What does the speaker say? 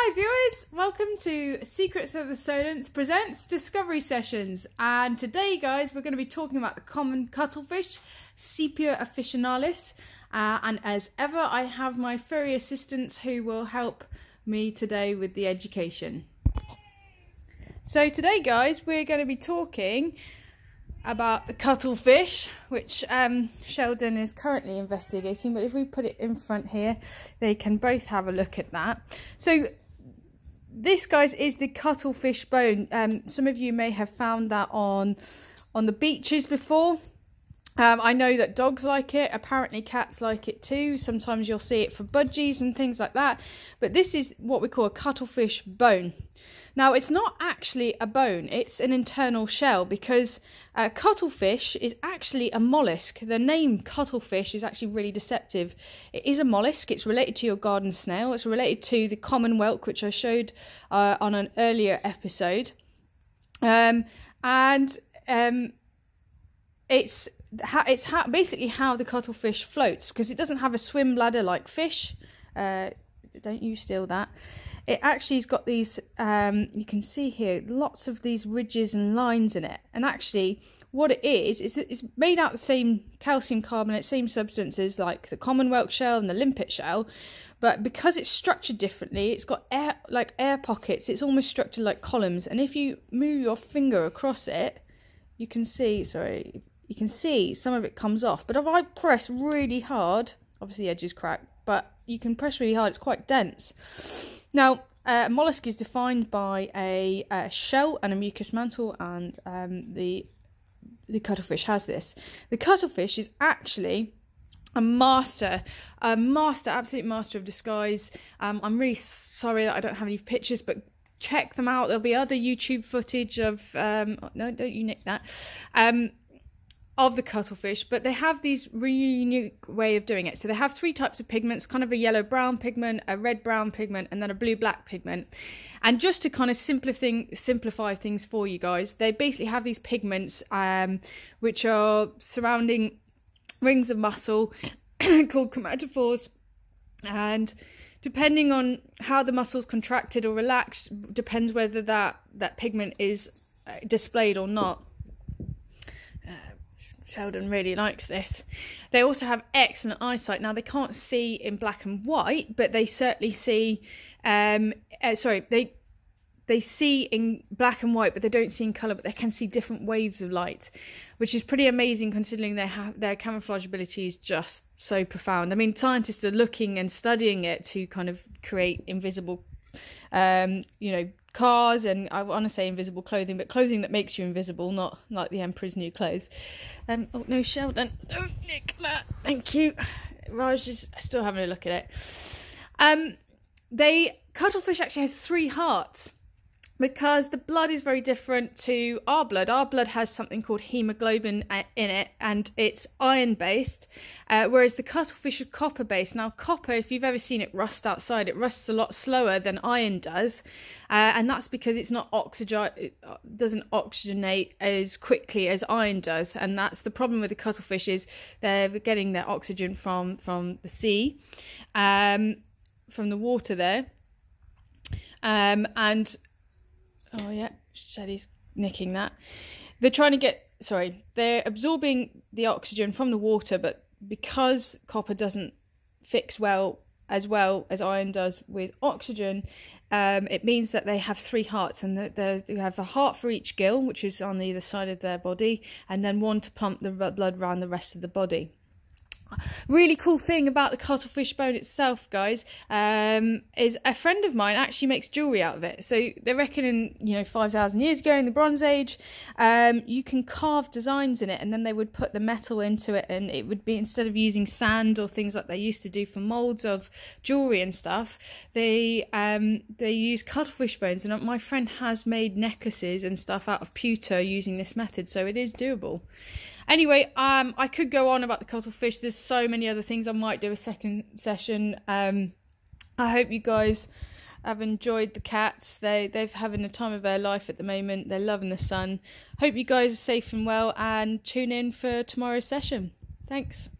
Hi viewers, welcome to Secrets of the Solent presents Discovery Sessions, and today guys we're going to be talking about the common cuttlefish, Sepia officinalis, and as ever I have my furry assistants who will help me today with the education. So today guys we're going to be talking about the cuttlefish, which Sheldon is currently investigating, but if we put it in front here they can both have a look at that. So this guys is the cuttlefish bone. Some of you may have found that on the beaches before. I know that dogs like it, apparently cats like it too. Sometimes you'll see it for budgies and things like that, but this is what we call a cuttlefish bone. Now it's not actually a bone, it's an internal shell, because cuttlefish is actually a mollusk. The name cuttlefish is actually really deceptive. It is a mollusk, it's related to your garden snail, it's related to the common whelk, which I showed on an earlier episode. It's basically how the cuttlefish floats, because it doesn't have a swim bladder like fish. Don't you steal that. It actually has got these, you can see here, lots of these ridges and lines in it. And actually, what it is it's made out of the same calcium carbonate, same substances like the common whelk shell and the limpet shell. But because it's structured differently, it's got air pockets. It's almost structured like columns. And if you move your finger across it, you can see, you can see some of it comes off. But if I press really hard, obviously the edge is cracked, but you can press really hard, it's quite dense. Now, a mollusk is defined by a shell and a mucous mantle, and the cuttlefish has this. The cuttlefish is actually a master, absolute master of disguise. I'm really sorry that I don't have any pictures, but check them out. There'll be other YouTube footage of, no, don't you nick that, of the cuttlefish, but they have these really unique way of doing it. So they have three types of pigments, kind of a yellow-brown pigment, a red-brown pigment, and then a blue-black pigment. And just to kind of simplify things for you guys, they basically have these pigments which are surrounding rings of muscle called chromatophores, and depending on how the muscle's contracted or relaxed depends whether that pigment is displayed or not. Sheldon really likes this. They also have excellent eyesight. Now they can't see in black and white, but they certainly see they see in black and white, but they don't see in colour, but they can see different waves of light, which is pretty amazing considering their camouflage ability is just so profound. I mean, scientists are looking and studying it to kind of create invisible cars, and I want to say invisible clothing, but clothing that makes you invisible, not like the Emperor's New Clothes. Oh no, Sheldon, don't nick that. Thank you. Raj is still having a look at it. Cuttlefish actually has 3 hearts, because the blood is very different to our blood. Our blood has something called hemoglobin in it, and it's iron-based, whereas the cuttlefish are copper-based. Now, copper, if you've ever seen it rust outside, it rusts a lot slower than iron does, and that's because it doesn't oxygenate as quickly as iron does, and that's the problem with the cuttlefish, is they're getting their oxygen from the sea, from the water there, and oh yeah, Shelly's nicking that. They're absorbing the oxygen from the water, but because copper doesn't fix as well as iron does with oxygen, it means that they have 3 hearts, and they have a heart for each gill, which is on either side of their body, and then one to pump the blood around the rest of the body. Really cool thing about the cuttlefish bone itself, guys, is a friend of mine actually makes jewellery out of it. So they reckon in 5,000 years ago in the Bronze Age, you can carve designs in it, and then they would put the metal into it, and it would be, instead of using sand or things like they used to do for moulds of jewellery and stuff, they use cuttlefish bones. And my friend has made necklaces and stuff out of pewter using this method, so it is doable. Anyway, I could go on about the cuttlefish. There's so many other things. I might do a second session. I hope you guys have enjoyed the cats. They're having the time of their life at the moment. They're loving the sun. Hope you guys are safe and well, and tune in for tomorrow's session. Thanks.